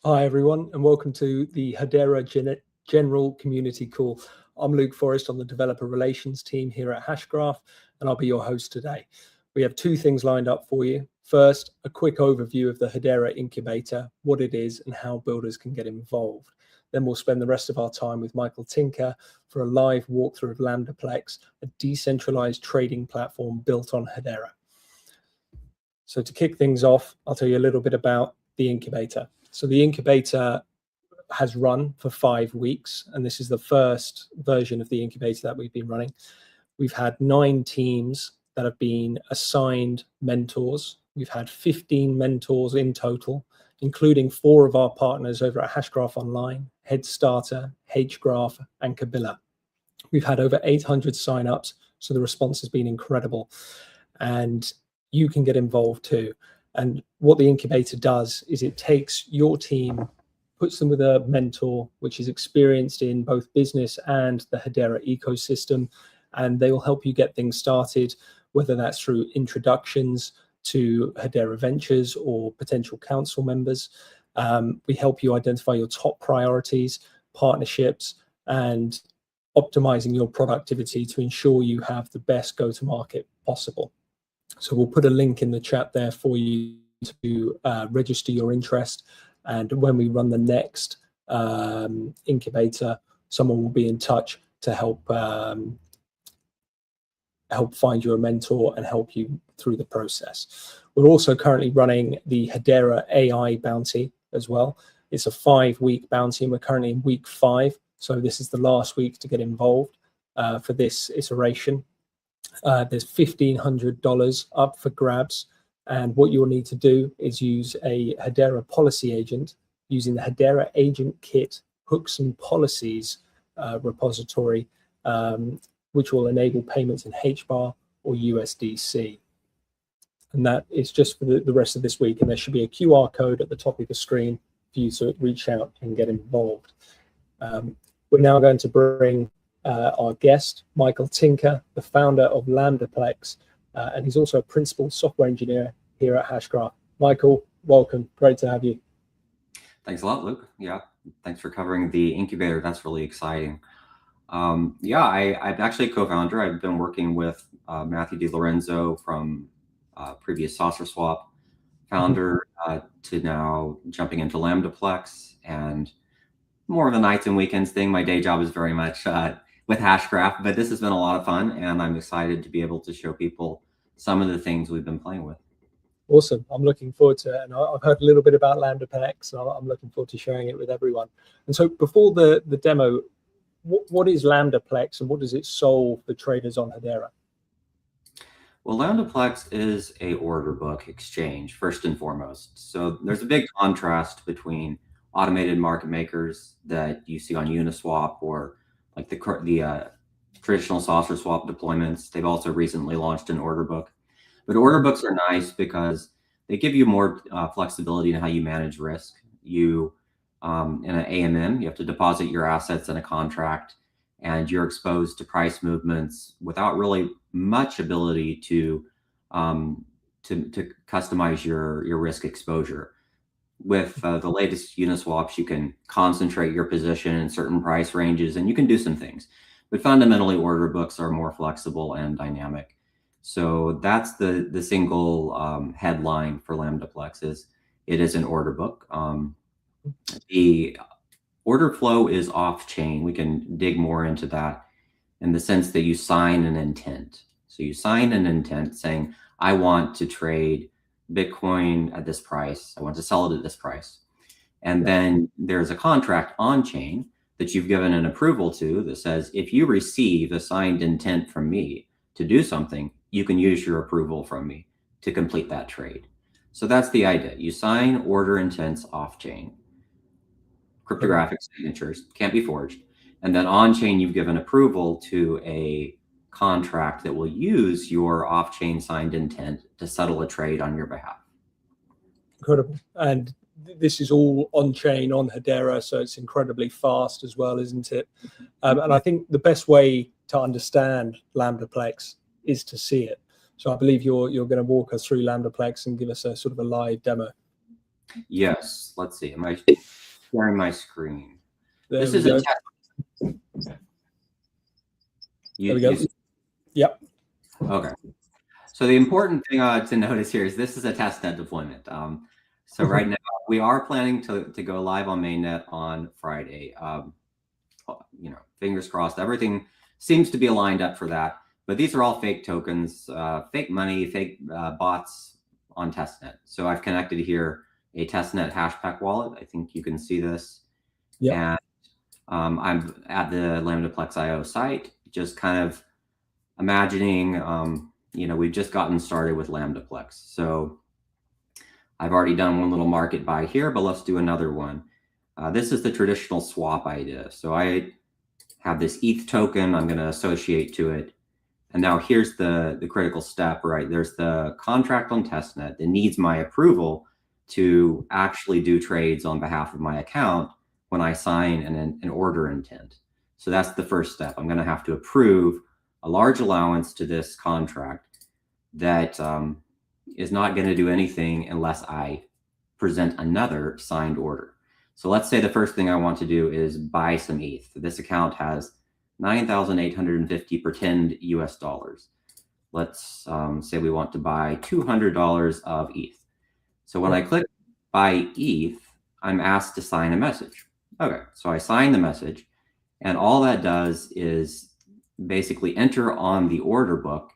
Hi, everyone, and welcome to the Hedera General Community Call. I'm Luke Forrest on the Developer Relations team here at Hashgraph, and I'll be your host today. We have two things lined up for you. First, a quick overview of the Hedera Incubator, what it is, and how builders can get involved. Then we'll spend the rest of our time with Michael Tinker for a live walkthrough of Lambdaplex, a decentralized trading platform built on Hedera. So to kick things off, I'll tell you a little bit about the incubator. So the incubator has run for 5 weeks, and this is the first version of the incubator that we've been running. We've had 9 teams that have been assigned mentors. We've had 15 mentors in total, including 4 of our partners over at Hashgraph Online, Headstarter, Hashgraph, and Kabila. We've had over 800 signups, so the response has been incredible. And you can get involved too. And what the incubator does is it takes your team, puts them with a mentor, which is experienced in both business and the Hedera ecosystem, and they will help you get things started, whether that's through introductions to Hedera Ventures or potential council members. We help you identify your top priorities, partnerships, and optimizing your productivity to ensure you have the best go-to-market possible. So we'll put a link in the chat there for you to register your interest. And when we run the next incubator, someone will be in touch to help find you a mentor and help you through the process. We're also currently running the Hedera AI bounty as well. It's a 5-week bounty, and we're currently in week 5. So this is the last week to get involved for this iteration. There's $1,500 up for grabs, and what you'll need to do is use a Hedera policy agent using the Hedera Agent Kit hooks and policies repository, which will enable payments in HBAR or USDC. And that is just for the rest of this week, and there should be a QR code at the top of the screen for you to reach out and get involved. We're now going to bring our guest, Michael Tinker, the founder of Lambdaplex, and he's also a principal software engineer here at Hashgraph. Michael, welcome. Great to have you. Thanks a lot, Luke. Yeah, thanks for covering the incubator. That's really exciting. I'm actually a co-founder. I've been working with Matthew DiLorenzo from previous SaucerSwap founder to now jumping into Lambdaplex, and more of a nights and weekends thing. My day job is very much with Hashgraph, but this has been a lot of fun, and I'm excited to be able to show people some of the things we've been playing with. Awesome. I'm looking forward to it. And I've heard a little bit about Lambdaplex, so I'm looking forward to sharing it with everyone. And so before the demo, what is Lambdaplex and what does it solve for traders on Hedera? Well, Lambdaplex is a order book exchange, first and foremost. So there's a big contrast between automated market makers that you see on Uniswap or like the traditional SaucerSwap deployments. They've also recently launched an order book. But order books are nice because they give you more flexibility in how you manage risk. You, in an AMM, you have to deposit your assets in a contract, and you're exposed to price movements without really much ability to customize your risk exposure. With the latest Uniswaps, you can concentrate your position in certain price ranges, and you can do some things. But fundamentally, order books are more flexible and dynamic. So that's the single headline for Lambdaplex is it is an order book. The order flow is off-chain. We can dig more into that in the sense that you sign an intent. So you sign an intent saying, I want to trade Bitcoin at this price. I want to sell it at this price. And then there's a contract on chain that you've given an approval to that says, if you receive a signed intent from me to do something, you can use your approval from me to complete that trade. So that's the idea. You sign order intents off chain. Cryptographic signatures can't be forged. And then on chain, you've given approval to a contract that will use your off-chain signed intent to settle a trade on your behalf. Incredible. And this is all on-chain on Hedera, so it's incredibly fast as well, isn't it? And I think the best way to understand Lambdaplex is to see it. So I believe you're going to walk us through Lambdaplex and give us a sort of a live demo. Yes. Let's see. Am I sharing my screen? There This we is a go. test. There we go. Yep. Okay. So the important thing to notice here is this is a testnet deployment. So right now we are planning to go live on mainnet on Friday. Fingers crossed. Everything seems to be lined up for that. But these are all fake tokens, fake money, fake bots on testnet. So I've connected here a testnet hashpack wallet. I think you can see this. Yeah. And I'm at the Lambdaplex IO site, just kind of imagining, we've just gotten started with Lambdaplex. So I've already done one little market buy here, but let's do another one. This is the traditional swap idea. So I have this ETH token I'm going to associate to it. And now here's the critical step, right? There's the contract on testnet that needs my approval to actually do trades on behalf of my account when I sign an order intent. So that's the first step. I'm going to have to approve a large allowance to this contract that is not going to do anything unless I present another signed order. So let's say the first thing I want to do is buy some ETH. This account has 9,850 pretend US dollars. Let's say we want to buy $200 of ETH. So when I click buy ETH, I'm asked to sign a message. Okay, so I sign the message, and all that does is basically enter on the order book.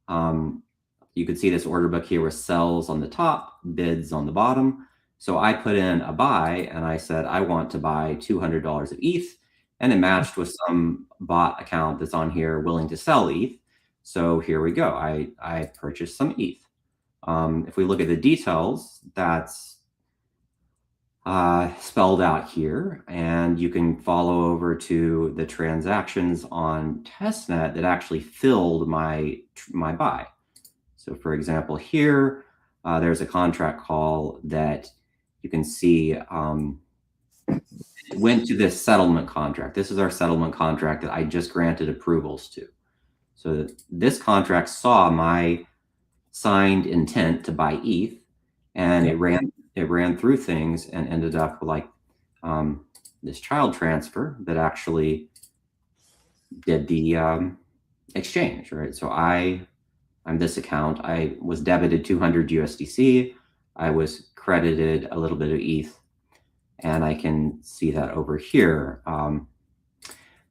You can see this order book here with sells on the top, bids on the bottom. So I put in a buy, and I said I want to buy $200 of ETH, and it matched with some bot account that's on here willing to sell ETH. So here we go. I purchased some ETH. If we look at the details, that's spelled out here, and you can follow over to the transactions on testnet that actually filled my buy. So for example, here, there's a contract call that you can see went to this settlement contract. This is our settlement contract that I just granted approvals to. So this contract saw my signed intent to buy ETH, and it ran through things and ended up like this child transfer that actually did the exchange, right? So I'm this account. I was debited 200 USDC. I was credited a little bit of ETH, and I can see that over here.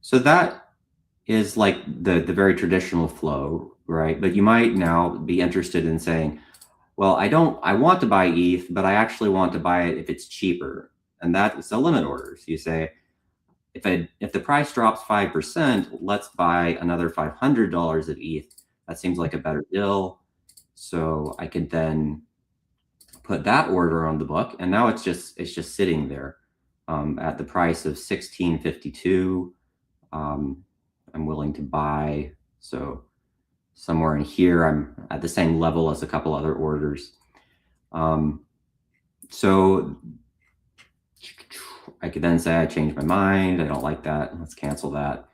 So that is like the very traditional flow, right? But you might now be interested in saying, well, I want to buy ETH, but I actually want to buy it if it's cheaper. And that is a limit order. So you say, if the price drops 5%, let's buy another $500 of ETH. That seems like a better deal. So I could then put that order on the book, and now it's just sitting there at the price of 16.52. I'm willing to buy. So somewhere in here, I'm at the same level as a couple other orders. So I could then say I changed my mind. I don't like that. Let's cancel that.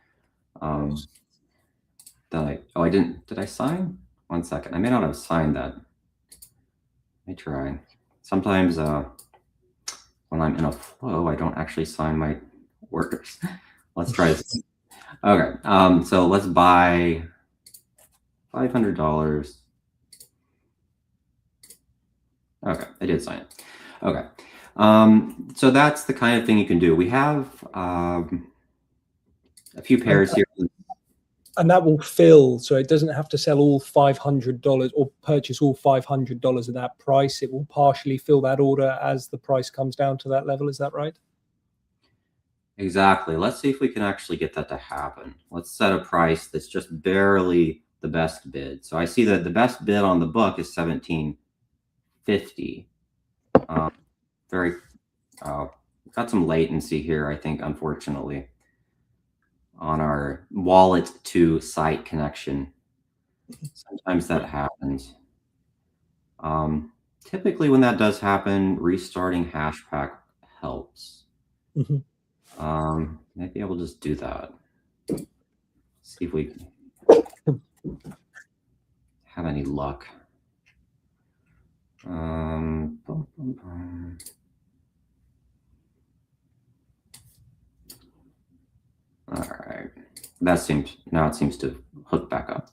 Did I sign? 1 second. I may not have signed that. Let me try. Sometimes when I'm in a flow, I don't actually sign my orders. Let's try this. Okay. So let's buy $500. Okay, I did sign it. Okay. So that's the kind of thing you can do. We have a few pairs here. And that will fill, so it doesn't have to sell all $500 or purchase all $500 at that price. It will partially fill that order as the price comes down to that level. Is that right? Exactly. Let's see if we can actually get that to happen. Let's set a price that's just barely the best bid. So I see that the best bid on the book is $17.50. Got some latency here, I think, unfortunately, on our wallet to site connection. Sometimes that happens. Typically when that does happen, restarting Hashpack helps. Maybe I will just do that. See if we have any luck. Bum, bum, bum. All right, now it seems to hook back up.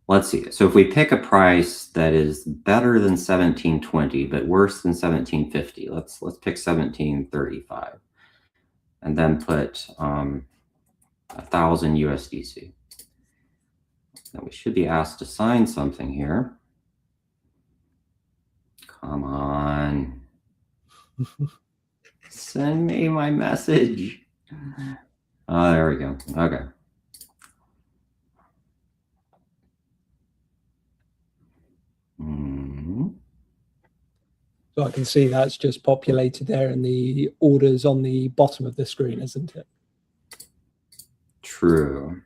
Let's see. So if we pick a price that is better than 1720 but worse than 1750, let's pick 1735, and then put 1,000 USDC. Now we should be asked to sign something here. Come on. Send me my message. Oh, there we go. Okay. So I can see that's just populated there and the orders on the bottom of the screen, isn't it? True.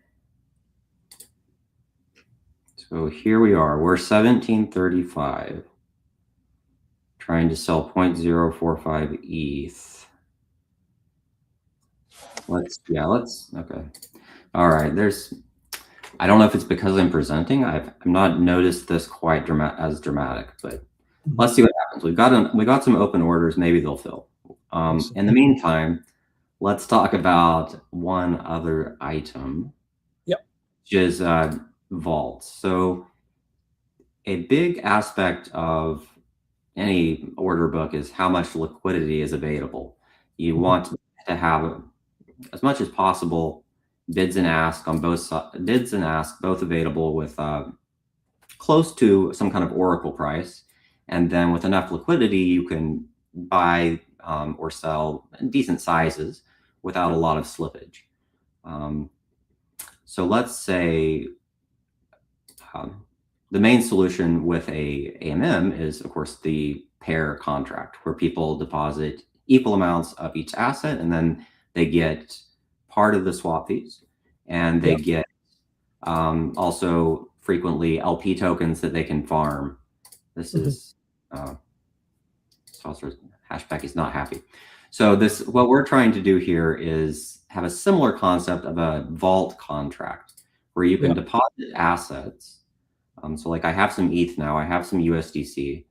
So here we are. We're 1735. Trying to sell 0.045 ETH. Okay. All right, I don't know if it's because I'm presenting. I've not noticed this quite as dramatic, but let's see what happens. We got some open orders. Maybe they'll fill. In the meantime, let's talk about one other item. Yep. Which is vaults. So a big aspect of any order book is how much liquidity is available. You want to have, as much as possible, bids and ask both available with close to some kind of oracle price, and then with enough liquidity you can buy or sell in decent sizes without a lot of slippage. So let's say the main solution with a AMM is, of course, the pair contract, where people deposit equal amounts of each asset, and then they get part of the swap fees, and they get also frequently LP tokens that they can farm. This is Hashpack is not happy. So what we're trying to do here is have a similar concept of a vault contract, where you can deposit assets. So like I have some ETH now, I have some USDC,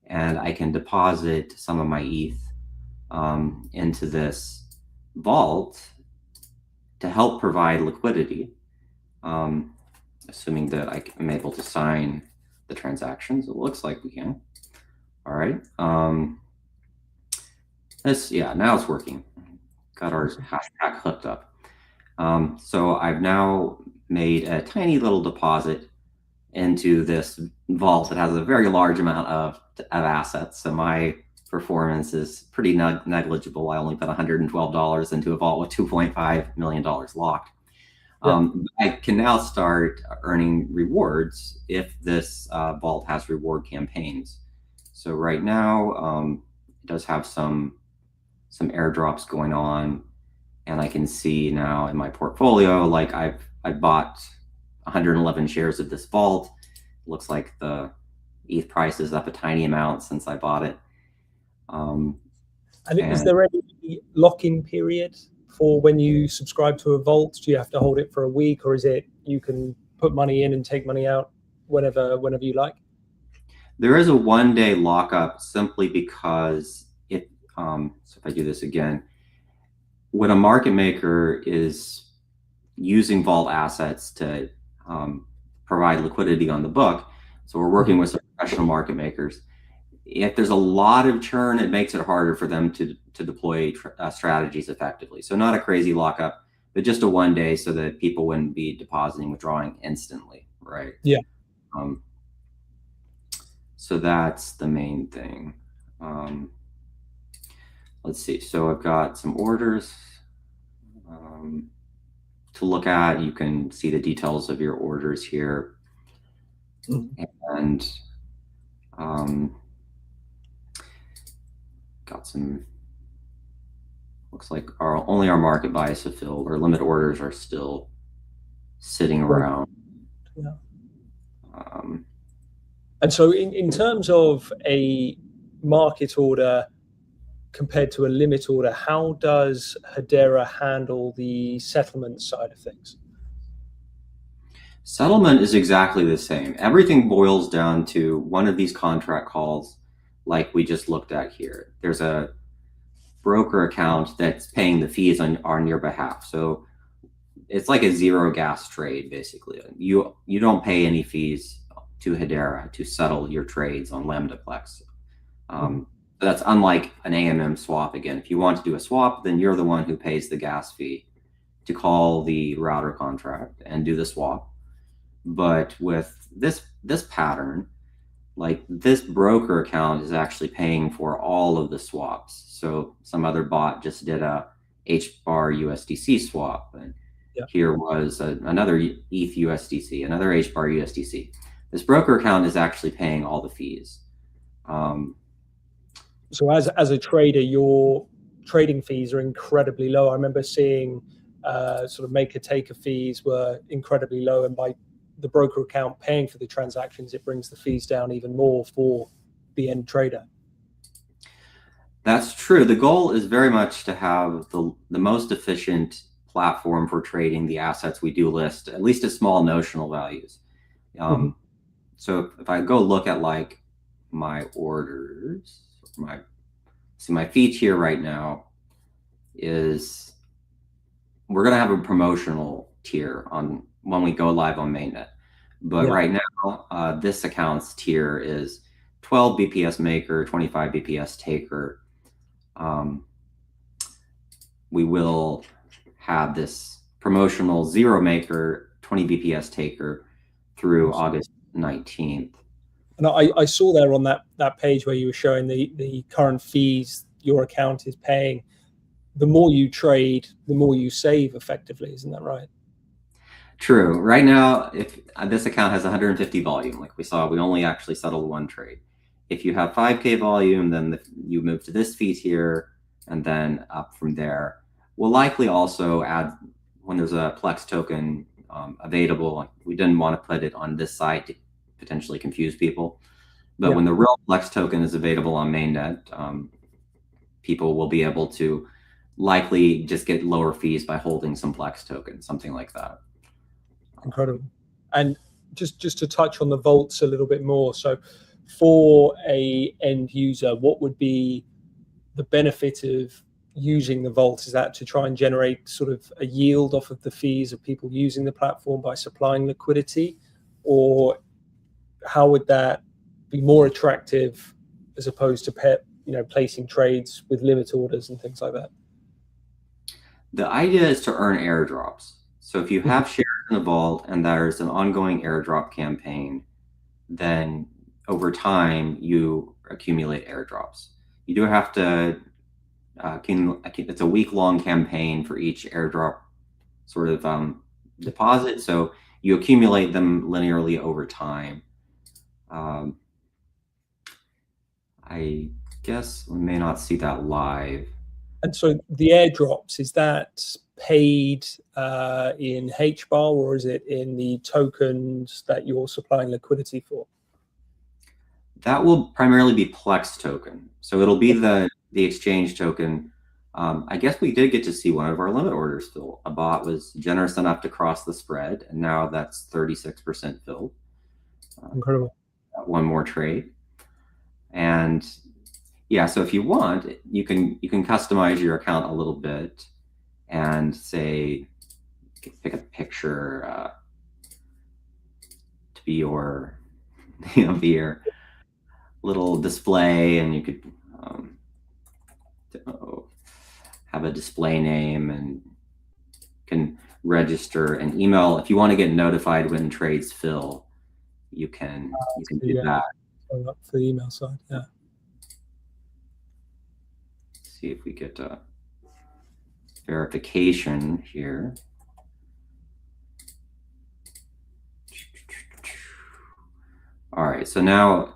and I can deposit some of my ETH into this vault to help provide liquidity, assuming that I'm able to sign the transactions. It looks like we can. All right. Now it's working. Got our Hashpack hooked up. So I've now made a tiny little deposit into this vault that has a very large amount of assets. So my performance is pretty negligible. I only put $112 into a vault with $2.5 million locked. I can now start earning rewards if this vault has reward campaigns. So right now it does have some airdrops going on, and I can see now in my portfolio, like I bought 111 shares of this vault. It looks like the ETH price is up a tiny amount since I bought it. And is there any lock-in period for when you subscribe to a vault? Do you have to hold it for a week, or is it you can put money in and take money out whenever you like? There is a 1-day lockup, simply because so if I do this again, when a market maker is using vault assets to provide liquidity on the book, so we're working with some professional market makers, if there's a lot of churn, it makes it harder for them to deploy strategies effectively. So not a crazy lockup, but just a 1 day so that people wouldn't be depositing, withdrawing instantly, right? Yeah. So that's the main thing. Let's see. So I've got some orders to look at. You can see the details of your orders here. And got some, looks like only our market buys have filled. Our limit orders are still sitting around. Yeah. And so in terms of a market order compared to a limit order, how does Hedera handle the settlement side of things? Settlement is exactly the same. Everything boils down to one of these contract calls, like we just looked at here. There's a broker account that's paying the fees on your behalf. So it's like a zero gas trade, basically. You don't pay any fees to Hedera to settle your trades on Lambdaplex. That's unlike an AMM swap. Again, if you want to do a swap, then you're the one who pays the gas fee to call the router contract and do the swap. But with this pattern, like this broker account is actually paying for all of the swaps. So some other bot just did a HBAR USDC swap, and here was another ETH USDC, another HBAR USDC. This broker account is actually paying all the fees. So as a trader, your trading fees are incredibly low. I remember seeing sort of maker-taker fees were incredibly low, and by the broker account paying for the transactions, it brings the fees down even more for the end trader. That's true. The goal is very much to have the most efficient platform for trading the assets we do list, at least at small notional values. So if I go look at like my orders, my fee tier right now is, we're going to have a promotional tier on when we go live on mainnet. But right now, this account's tier is 12 BPS maker, 25 BPS taker. We will have this promotional 0 maker, 20 BPS taker through August 19th. And I saw there on that page where you were showing the current fees your account is paying. The more you trade, the more you save effectively. Isn't that right? True. Right now, if this account has 150 volume, like we saw, we only actually settled 1 trade. If you have 5K volume, then you move to this fee tier and then up from there. We'll likely also add, when there's a Plex token available, we didn't want to put it on this site to potentially confuse people. But when the real Plex token is available on mainnet, people will be able to likely just get lower fees by holding some Plex token, something like that. Incredible. And just to touch on the vaults a little bit more. So for a end user, what would be the benefit of using the vault? Is that to try and generate sort of a yield off of the fees of people using the platform by supplying liquidity? Or how would that be more attractive as opposed to placing trades with limit orders and things like that? The idea is to earn airdrops. So if you have shares in the vault and there's an ongoing airdrop campaign, then over time you accumulate airdrops. You do have to, it's a week-long campaign for each airdrop sort of deposit. So you accumulate them linearly over time. I guess we may not see that live. And so the airdrops, is that paid in HBAR, or is it in the tokens that you're supplying liquidity for? That will primarily be Plex token. So it'll be the exchange token. I guess we did get to see one of our limit orders fill. A bot was generous enough to cross the spread, and now that's 36% filled. Incredible. One more trade. And yeah, so if you want, you can customize your account a little bit and say, pick a picture to be your, be your little display, and you could have a display name and can register an email. If you want to get notified when trades fill, you can do that. Up for the email side, yeah. See if we get a verification here. All right, so now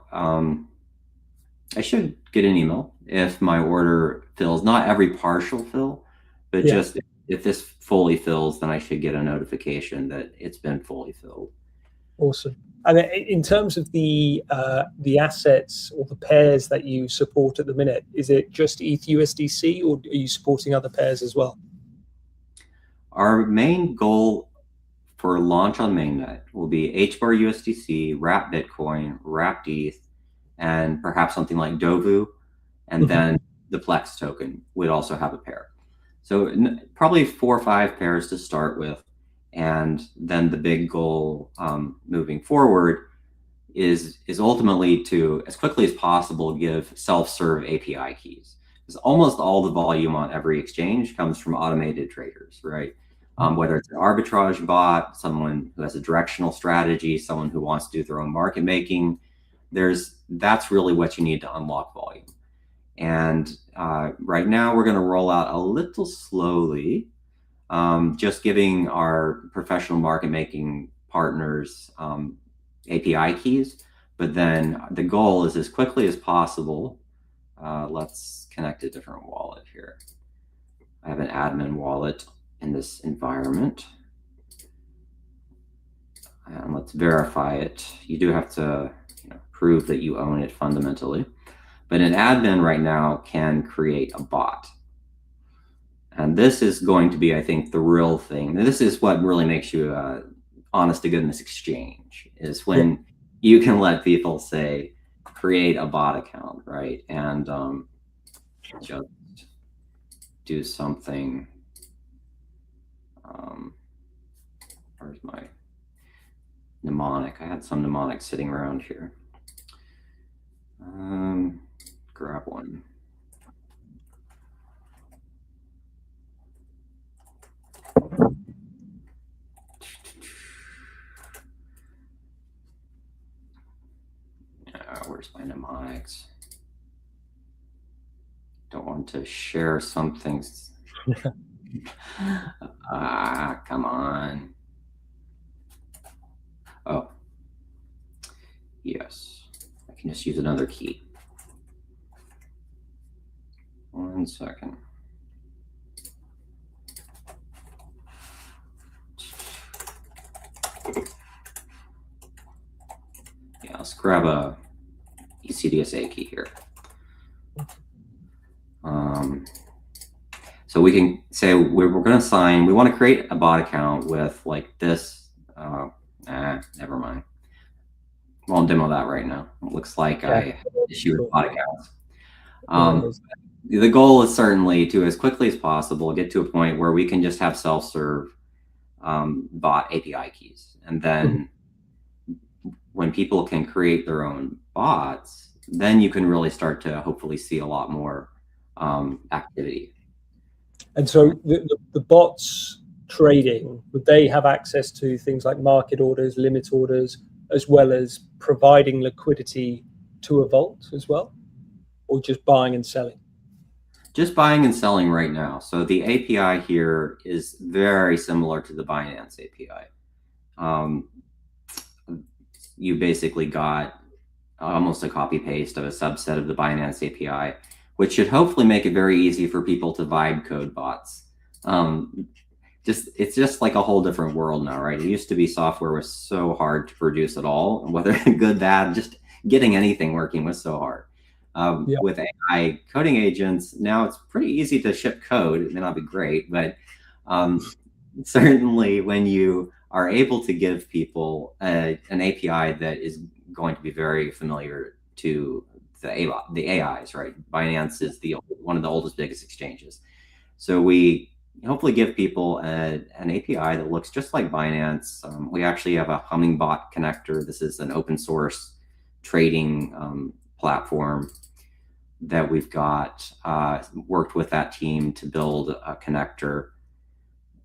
I should get an email if my order fills. Not every partial fill, but just if this fully fills, then I should get a notification that it's been fully filled. Awesome. And in terms of the assets or the pairs that you support at the minute, is it just ETH USDC, or are you supporting other pairs as well? Our main goal for launch on mainnet will be HBAR USDC, wrapped Bitcoin, wrapped ETH, and perhaps something like Dovu. And then the Plex token would also have a pair. So probably 4 or 5 pairs to start with. And then the big goal moving forward is ultimately to, as quickly as possible, give self-serve API keys. Because almost all the volume on every exchange comes from automated traders, right? Whether it's an arbitrage bot, someone who has a directional strategy, someone who wants to do their own market making, that's really what you need to unlock volume. And right now we're going to roll out a little slowly, just giving our professional market making partners API keys. But then the goal is, as quickly as possible, let's connect a different wallet here. I have an admin wallet in this environment. And let's verify it. You do have to prove that you own it fundamentally. But an admin right now can create a bot. And this is going to be, I think, the real thing. This is what really makes you honest to goodness exchange, is when you can let people say, create a bot account, right? And just do something. Where's my mnemonic? I had some mnemonic sitting around here. Grab one. Where's my mnemonics? Don't want to share something. Come on. Oh, yes. I can just use another key. 1 second. Yeah, let's grab a ECDSA key here. So we can say we're going to sign, we want to create a bot account with like this. Never mind. Won't demo that right now. It looks like I issue a bot accounts. The goal is certainly to, as quickly as possible, get to a point where we can just have self-serve bot API keys. And then when people can create their own bots, then you can really start to hopefully see a lot more activity. And so the bots trading, would they have access to things like market orders, limit orders, as well as providing liquidity to a vault as well, or just buying and selling? Just buying and selling right now. So the API here is very similar to the Binance API. You basically got almost a copy paste of a subset of the Binance API, which should hopefully make it very easy for people to vibe code bots. It's just like a whole different world now, right? It used to be software was so hard to produce at all, whether good, bad, just getting anything working was so hard. With AI coding agents, now it's pretty easy to ship code. It may not be great, but certainly when you are able to give people an API that is going to be very familiar to the AIs, right? Binance is one of the oldest, biggest exchanges. So we hopefully give people an API that looks just like Binance. We actually have a Hummingbot connector. This is an open source trading platform that we've got, worked with that team to build a connector,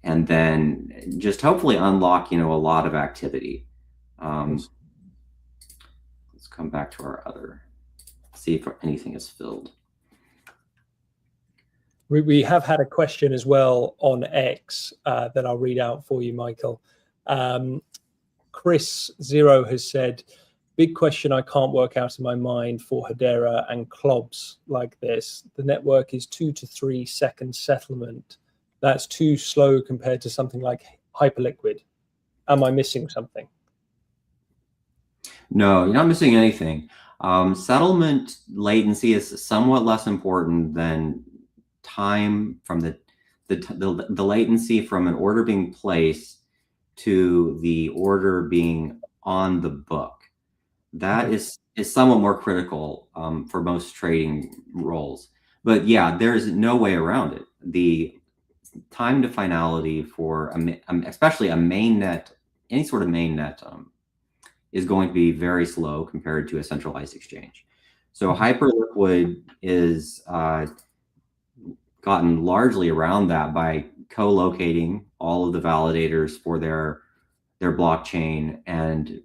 and then just hopefully unlock, a lot of activity. Let's come back to our other, see if anything is filled. We have had a question as well on X that I'll read out for you, Michael. Chris Zero has said, big question I can't work out in my mind for Hedera and clubs like this. The network is 2 to 3 second settlement. That's too slow compared to something like Hyperliquid. Am I missing something? No, you're not missing anything. Settlement latency is somewhat less important than time from the latency from an order being placed to the order being on the book. That is somewhat more critical for most trading roles. But yeah, there's no way around it. The time to finality for especially a mainnet, any sort of mainnet, is going to be very slow compared to a centralized exchange. So Hyperliquid is gotten largely around that by co-locating all of the validators for their blockchain and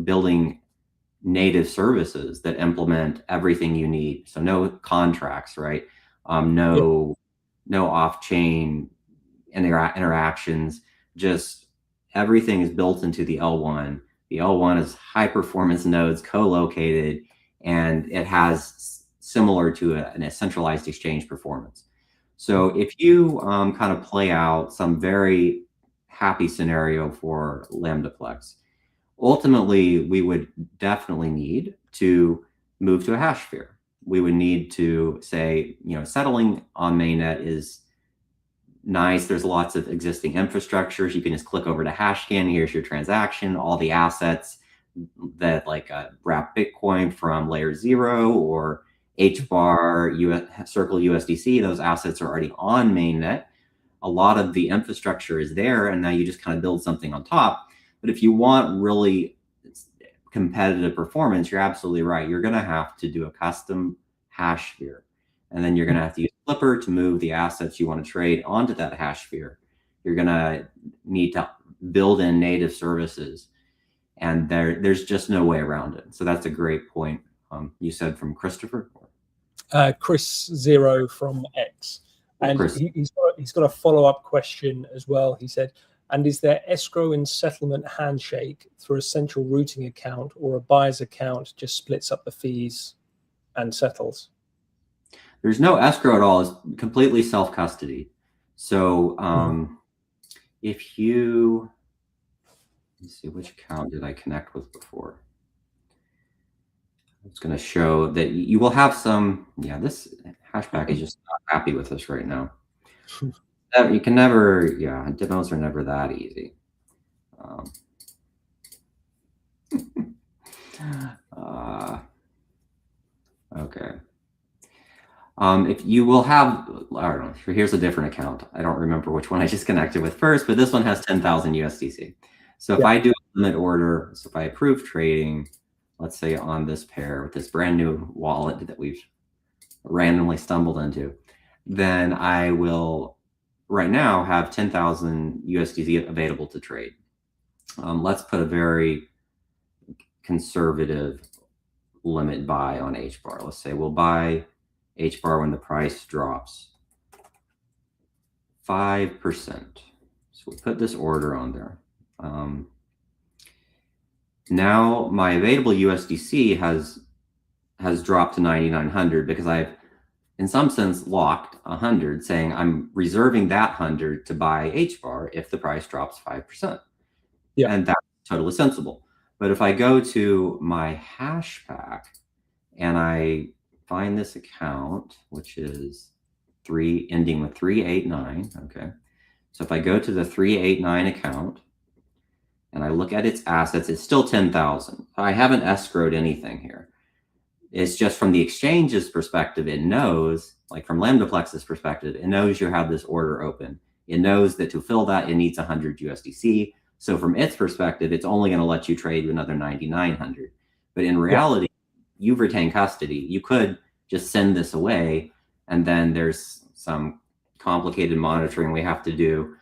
building native services that implement everything you need. So no contracts, right? No off-chain interactions. Just everything is built into the L1. The L1 is high-performance nodes co-located, and it has similar to a centralized exchange performance. So if you kind of play out some very happy scenario for Lambdaplex, ultimately, we would definitely need to move to a hash sphere. We would need to say, settling on mainnet is nice. There's lots of existing infrastructures. You can just click over to Hashscan. Here's your transaction, all the assets that wrap Bitcoin from layer 0 or HBAR, Circle USDC. Those assets are already on mainnet. A lot of the infrastructure is there, and now you just kind of build something on top. But if you want really competitive performance, you're absolutely right. You're going to have to do a custom hash sphere. And then you're going to have to use Flipper to move the assets you want to trade onto that hash sphere. You're going to need to build in native services. And there's just no way around it. So that's a great point. You said from Christopher? Chris Zero from X. And he's got a follow-up question as well. He said, and is there escrow and settlement handshake through a central routing account, or a buyer's account just splits up the fees and settles? There's no escrow at all. It's completely self-custody. So if you, let's see, which account did I connect with before? It's going to show that you will have some, this Hashpack is just not happy with us right now. You can never, demos are never that easy. Okay. If you will have, I don't know, here's a different account. I don't remember which one I just connected with first, but this one has 10,000 USDC. So if I do a limit order, so if I approve trading, let's say on this pair with this brand new wallet that we've randomly stumbled into, then I will right now have 10,000 USDC available to trade. Let's put a very conservative limit buy on HBAR. Let's say we'll buy HBAR when the price drops 5%. So we'll put this order on there. Now my available USDC has dropped to 9,900 because I've, in some sense, locked 100, saying I'm reserving that 100 to buy HBAR if the price drops 5%. Yeah, and that's totally sensible. But if I go to my Hashpack and I find this account, which is ending with 389, okay. So if I go to the 389 account and I look at its assets, it's still 10,000. I haven't escrowed anything here. It's just from the exchange's perspective, it knows, like from Lambdaplex's perspective, it knows you have this order open. It knows that to fill that, it needs 100 USDC. So from its perspective, it's only going to let you trade another 9,900. But in reality, you've retained custody. You could just send this away, and then there's some complicated monitoring we have to do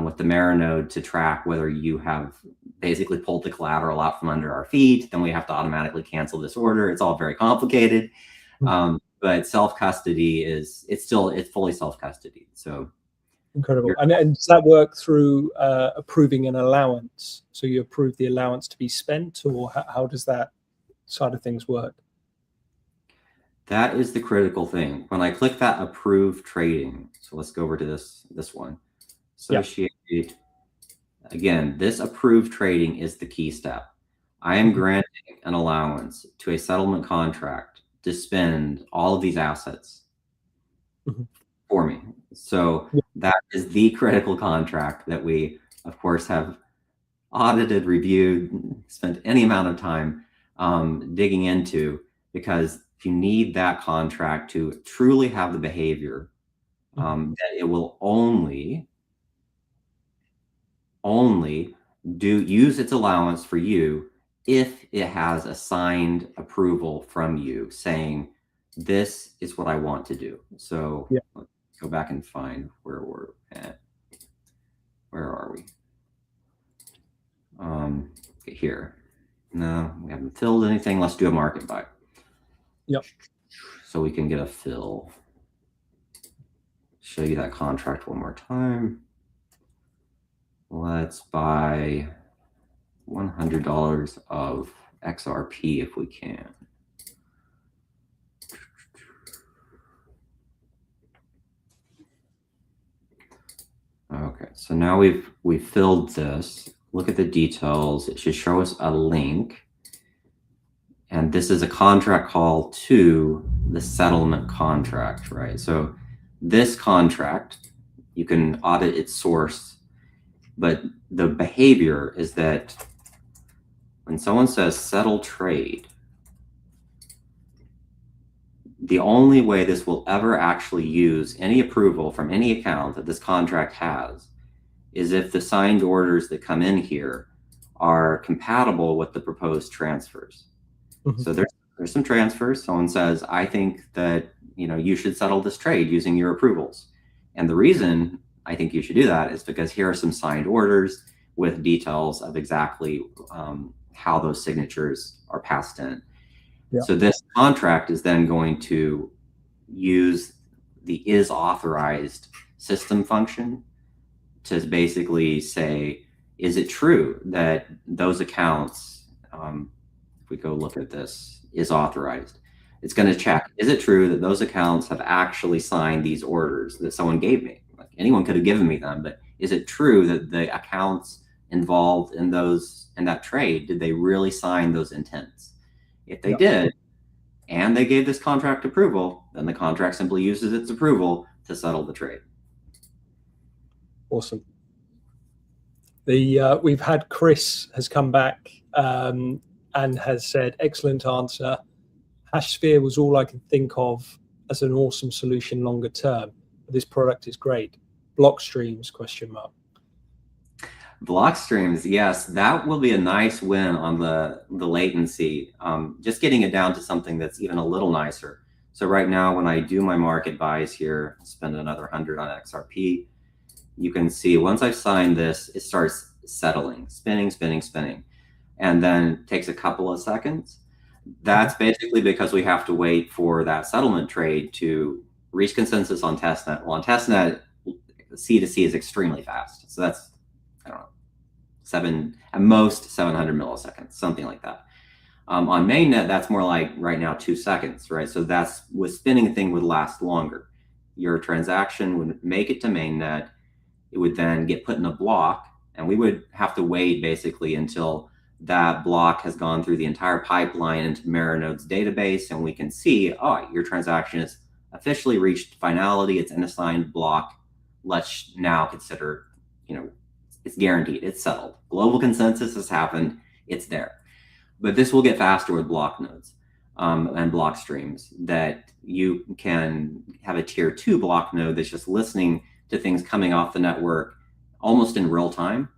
with the Mara node to track whether you have basically pulled the collateral out from under our feet. Then we have to automatically cancel this order. It's all very complicated. But self-custody it's fully self-custody. So incredible. And does that work through approving an allowance? So you approve the allowance to be spent, or how does that side of things work? That is the critical thing. When I click that approve trading, so let's go over to this one. Associate. Again, this approved trading is the key step. I am granting an allowance to a settlement contract to spend all of these assets for me. So that is the critical contract that we, of course, have audited, reviewed, spent any amount of time digging into, because you need that contract to truly have the behavior that it will only use its allowance for you if it has a signed approval from you saying, this is what I want to do. So Yeah. let's go back and find where we're at. Where are we? Okay, here. No, we haven't filled anything. Let's do a market buy. Yep. So we can get a fill. Show you that contract one more time. Let's buy $100 of XRP if we can. Okay, so now we've filled this. Look at the details. It should show us a link. And this is a contract call to the settlement contract, right? So this contract, you can audit its source, but the behavior is that when someone says settle trade, the only way this will ever actually use any approval from any account that this contract has is if the signed orders that come in here are compatible with the proposed transfers. So there's some transfers. Someone says, I think that you should settle this trade using your approvals. And the reason I think you should do that is because here are some signed orders with details of exactly how those signatures are passed in. Yeah. So this contract is then going to use the is authorized system function to basically say, is it true that those accounts, if we go look at this, is authorized? It's going to check, is it true that those accounts have actually signed these orders that someone gave me? Like, anyone could have given me them, but is it true that the accounts involved in that trade, did they really sign those intents? If they did, and they gave this contract approval, then the contract simply uses its approval to settle the trade. Awesome. We've had Chris has come back and has said, excellent answer. Hashsphere was all I could think of as an awesome solution longer term. This product is great. Block streams, ? Block streams, yes, that will be a nice win on the latency. Just getting it down to something that's even a little nicer. So right now, when I do my market buys here, spend another 100 on XRP, you can see once I've signed this, it starts settling, spinning, and then takes a couple of seconds. That's basically because we have to wait for that settlement trade to reach consensus on testnet. Well, on testnet, C2C is extremely fast. So that's, I don't know, at most 700 milliseconds, something like that. On mainnet, that's more like right now 2 seconds, right? So that's with spinning thing would last longer. Your transaction would make it to mainnet. It would then get put in a block, and we would have to wait basically until that block has gone through the entire pipeline into Marinode's database, and we can see, oh, your transaction has officially reached finality. It's in a signed block. Let's now consider, it's guaranteed, it's settled. Global consensus has happened, it's there. But this will get faster with block nodes and block streams, that you can have a tier 2 block node that's just listening to things coming off the network almost in real time.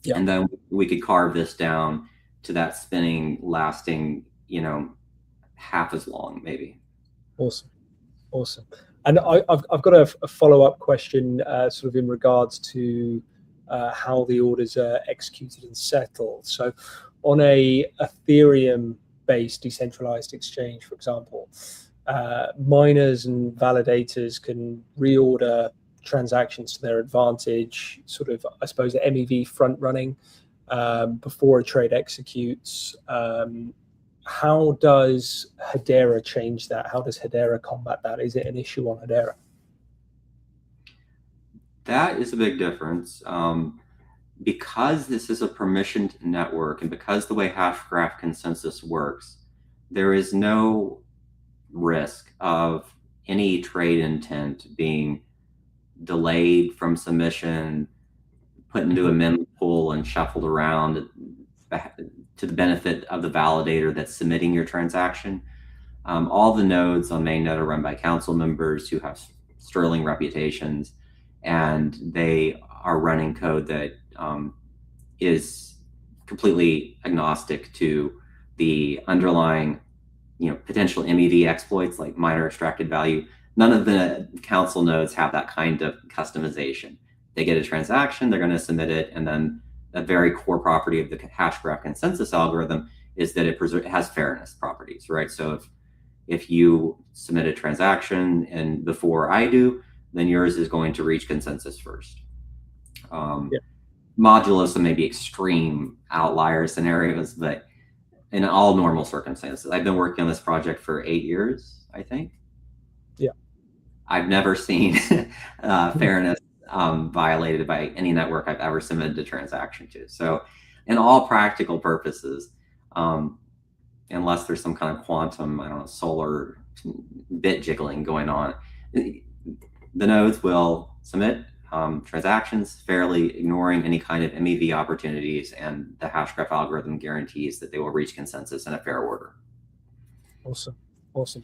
Yeah. And then we could carve this down to that spinning lasting, half as long, maybe. Awesome. And I've got a follow-up question sort of in regards to how the orders are executed and settled. So on a Ethereum-based decentralized exchange, for example, miners and validators can reorder transactions to their advantage, sort of, I suppose, MEV front running before a trade executes. How does Hedera change that? How does Hedera combat that? Is it an issue on Hedera? That is a big difference. Because this is a permissioned network, and because the way Hashgraph consensus works, there is no risk of any trade intent being delayed from submission, put into a mem pool and shuffled around to the benefit of the validator that's submitting your transaction. All the nodes on mainnet are run by council members who have sterling reputations, and they are running code that is completely agnostic to the underlying, potential MEV exploits like miner extracted value. None of the council nodes have that kind of customization. They get a transaction, they're going to submit it, and then a very core property of the Hashgraph consensus algorithm is that it has fairness properties, right? So if you submit a transaction and before I do, then yours is going to reach consensus first. Modulus and maybe extreme outlier scenarios, but in all normal circumstances. I've been working on this project for 8 years, I think. Yeah. I've never seen fairness violated by any network I've ever submitted a transaction to. So in all practical purposes, unless there's some kind of quantum, I don't know, solar bit jiggling going on, the nodes will submit transactions fairly, ignoring any kind of MEV opportunities, and the Hashgraph algorithm guarantees that they will reach consensus in a fair order. Awesome.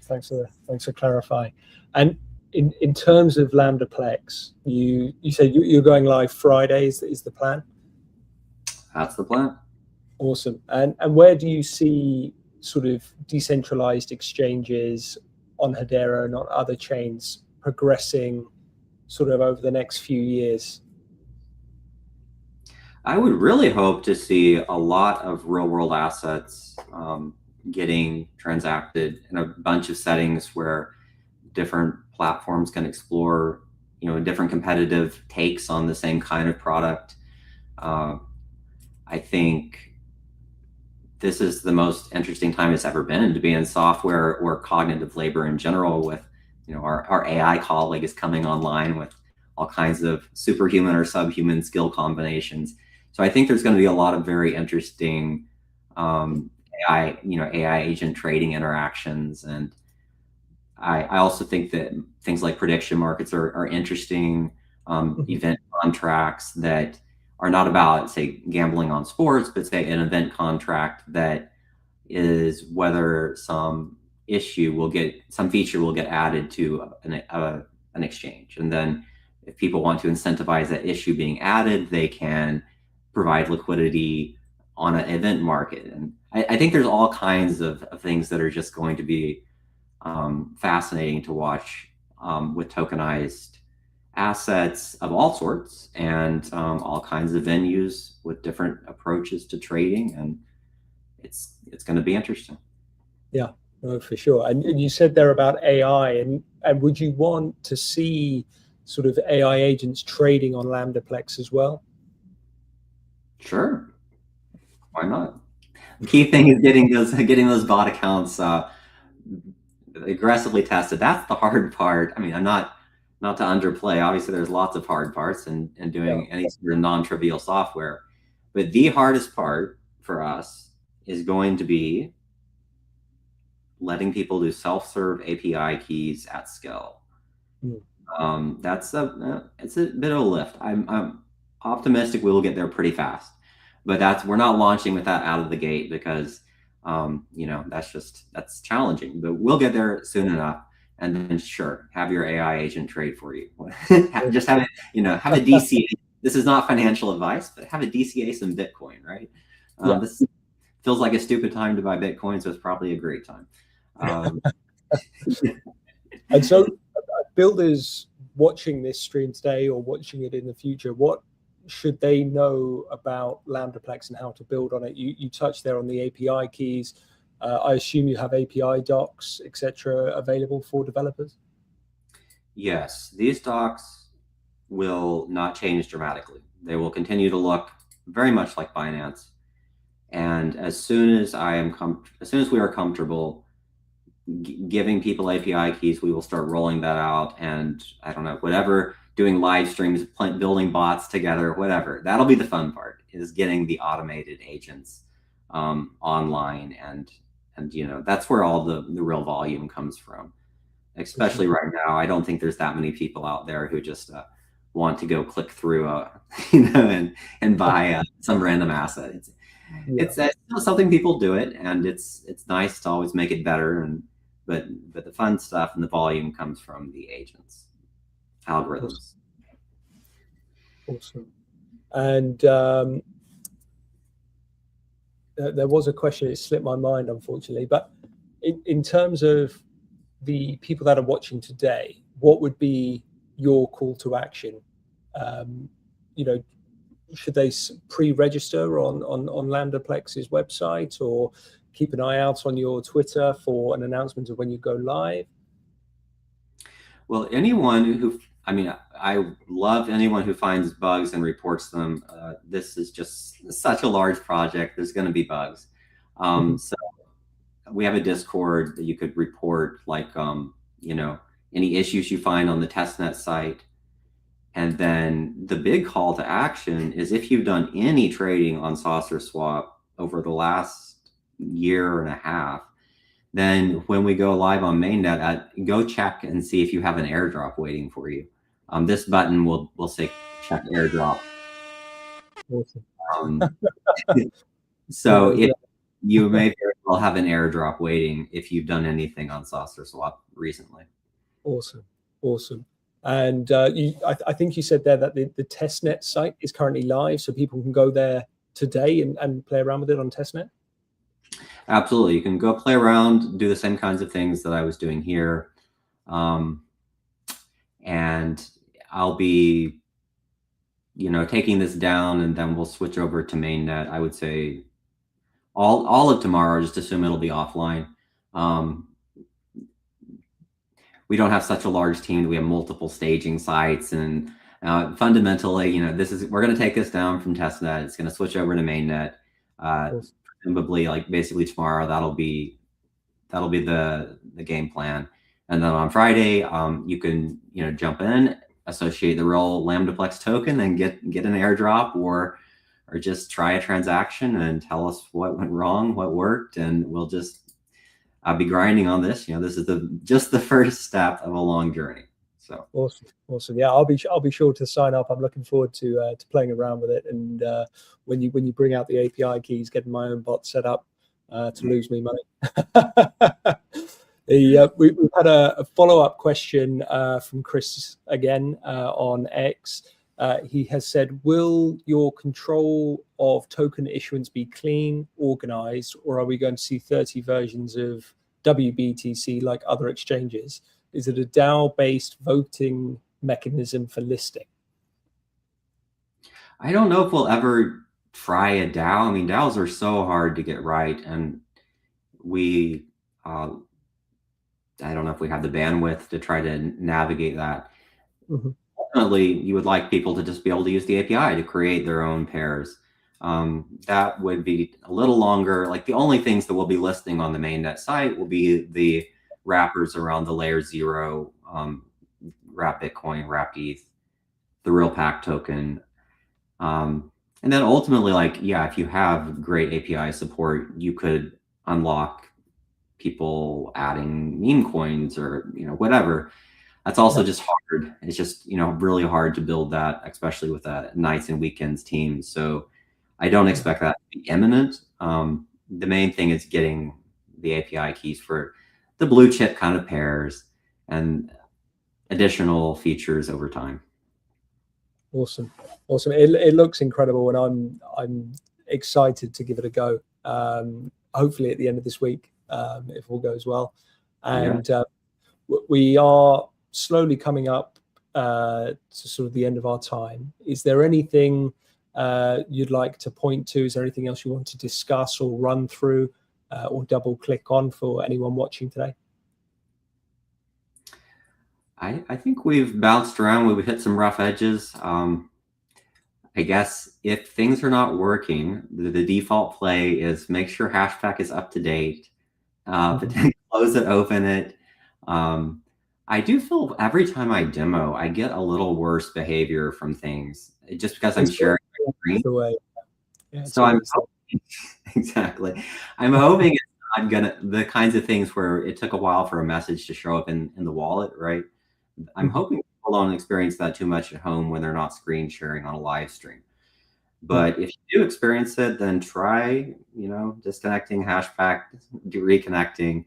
Thanks for clarifying. And in terms of Lambdaplex, you said you're going live Fridays. Is the plan? That's the plan. Awesome. And where do you see sort of decentralized exchanges on Hedera and on other chains progressing sort of over the next few years? I would really hope to see a lot of real world assets getting transacted in a bunch of settings where different platforms can explore, different competitive takes on the same kind of product. I think this is the most interesting time it's ever been to be in software or cognitive labor in general, with our AI colleague is coming online with all kinds of superhuman or subhuman skill combinations. So I think there's going to be a lot of very interesting AI agent trading interactions. And I also think that things like prediction markets are interesting. Event contracts that are not about, say, gambling on sports, but say an event contract that is whether some feature will get added to an exchange. And then if people want to incentivize that issue being added, they can provide liquidity on an event market. And I think there's all kinds of things that are just going to be fascinating to watch with tokenized assets of all sorts and all kinds of venues with different approaches to trading. And it's going to be interesting. Yeah. No, for sure. And you said there about AI, and would you want to see sort of AI agents trading on Lambdaplex as well? Sure. Why not? The key thing is getting those bot accounts aggressively tested. That's the hard part. I mean, I'm not to underplay. Obviously, there's lots of hard parts in doing any sort of non-trivial software. But the hardest part for us is going to be letting people do self-serve API keys at scale. It's a bit of a lift. I'm optimistic we will get there pretty fast, but we're not launching with that out of the gate because that's challenging. But we'll get there soon enough, and then sure, have your AI agent trade for you. Just have it, have a DCA. This is not financial advice, but have a DCA some Bitcoin, right? This feels like a stupid time to buy Bitcoin, so it's probably a great time. And so builders watching this stream today or watching it in the future, what should they know about Lambdaplex and how to build on it? You touched there on the API keys. I assume you have API docs, etc., available for developers? Yes, these docs will not change dramatically. They will continue to look very much like Binance. And as soon as we are comfortable giving people API keys, we will start rolling that out. And I don't know, whatever, doing live streams, building bots together, whatever. That'll be the fun part, is getting the automated agents online. And that's where all the real volume comes from. Especially right now, I don't think there's that many people out there who just want to go click through, and buy some random asset. It's still something people do it, and it's nice to always make it better. But the fun stuff and the volume comes from the agents, algorithms. Awesome. And there was a question, it slipped my mind, unfortunately, but in terms of the people that are watching today, what would be your call to action? Should they pre-register on Lambdaplex's website, or keep an eye out on your Twitter for an announcement of when you go live? Well, I love anyone who finds bugs and reports them. This is just such a large project. There's going to be bugs. So we have a Discord that you could report, like, any issues you find on the testnet site. And then the big call to action is, if you've done any trading on Saucer Swap over the last year and a half, then when we go live on mainnet, go check and see if you have an airdrop waiting for you. This button will say check airdrop. Awesome. So you may very well have an airdrop waiting if you've done anything on Saucer Swap recently. Awesome. And I think you said there that the testnet site is currently live, so people can go there today and play around with it on testnet? Absolutely. You can go play around, do the same kinds of things that I was doing here. And I'll be, taking this down, and then we'll switch over to mainnet. I would say all of tomorrow, just assume it'll be offline. We don't have such a large team. We have multiple staging sites, and fundamentally, we're going to take this down from testnet. It's going to switch over to mainnet. Presumably, like, basically tomorrow, that'll be the game plan. And then on Friday, you can jump in, associate the real Lambdaplex token, and get an airdrop, or just try a transaction and tell us what went wrong, what worked, and we'll I'll be grinding on this. This is just the first step of a long journey. So awesome. Yeah, I'll be sure to sign up. I'm looking forward to playing around with it. And when you bring out the API keys, getting my own bot set up to lose me money. We've had a follow-up question from Chris again on X. He has said, will your control of token issuance be clean, organized, or are we going to see 30 versions of WBTC like other exchanges? Is it a DAO-based voting mechanism for listing? I don't know if we'll ever try a DAO. I mean, DAOs are so hard to get right, and I don't know if we have the bandwidth to try to navigate that. Ultimately, you would like people to just be able to use the API to create their own pairs. That would be a little longer. Like, the only things that we'll be listing on the mainnet site will be the wrappers around the layer 0, wrap Bitcoin, wrap ETH, the real pack token. And then ultimately, if you have great API support, you could unlock people adding meme coins or whatever. That's also just hard. It's just really hard to build that, especially with a nights and weekends team. So I don't expect that to be imminent. The main thing is getting the API keys for the blue chip kind of pairs and additional features over time. Awesome. It looks incredible, and I'm excited to give it a go. Hopefully at the end of this week, if all goes well. And we are slowly coming up to sort of the end of our time. Is there anything you'd like to point to? Is there anything else you want to discuss or run through or double click on for anyone watching today? I think we've bounced around. We've hit some rough edges. I guess if things are not working, the default play is make sure Hashpack is up to date, but then close it, open it. I do feel every time I demo, I get a little worse behavior from things just because I'm sharing my screen. So I'm hoping, exactly. I'm hoping it's not gonna, the kinds of things where it took a while for a message to show up in the wallet, right? I'm hoping people people don't experience that too much at home when they're not screen sharing on a live stream. But if you do experience it, then try, disconnecting, hashpack, reconnecting,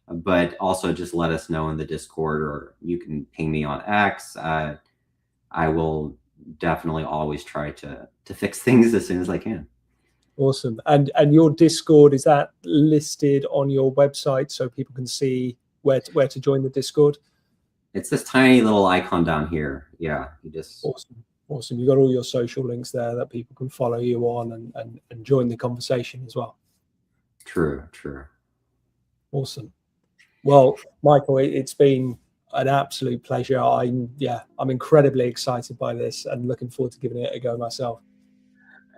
but also just let us know in the Discord, or you can ping me on X. I will definitely always try to fix things as soon as I can. Awesome. And your Discord, is that listed on your website so people can see where to join the Discord? It's this tiny little icon down here. Yeah, you just Awesome. You got all your social links there that people can follow you on and join the conversation as well. True. Awesome. Well, Michael, it's been an absolute pleasure. I'm incredibly excited by this and looking forward to giving it a go myself.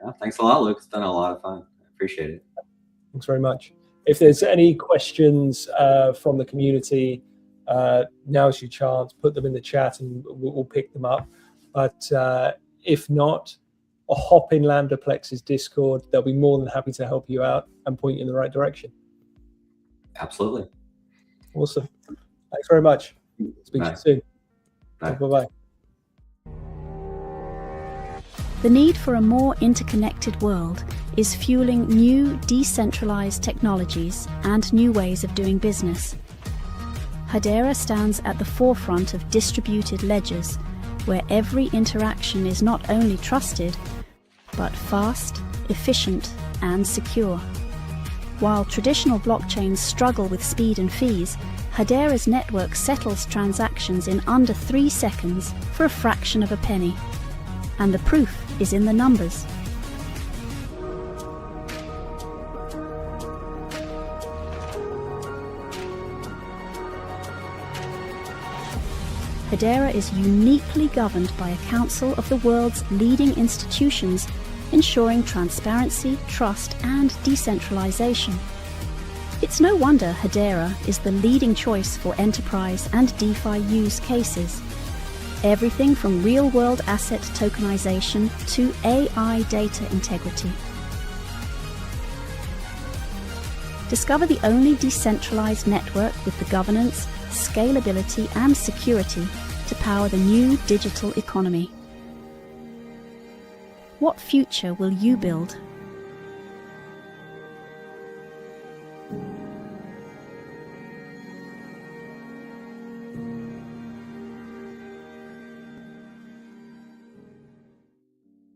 Yeah, thanks a lot, Luke. It's been a lot of fun. I appreciate it. Thanks very much. If there's any questions from the community, now's your chance. Put them in the chat and we'll pick them up. But if not, hop in Lambdaplex's Discord. They'll be more than happy to help you out and point you in the right direction. Absolutely. Awesome. Thanks very much. Speak to you soon. Bye-bye. The need for a more interconnected world is fueling new decentralized technologies and new ways of doing business. Hedera stands at the forefront of distributed ledgers, where every interaction is not only trusted, but fast, efficient, and secure. While traditional blockchains struggle with speed and fees, Hedera's network settles transactions in under 3 seconds for a fraction of a penny. And the proof is in the numbers. Hedera is uniquely governed by a council of the world's leading institutions, ensuring transparency, trust, and decentralization. It's no wonder Hedera is the leading choice for enterprise and DeFi use cases. Everything from real-world asset tokenization to AI data integrity. Discover the only decentralized network with the governance, scalability, and security to power the new digital economy. What future will you build?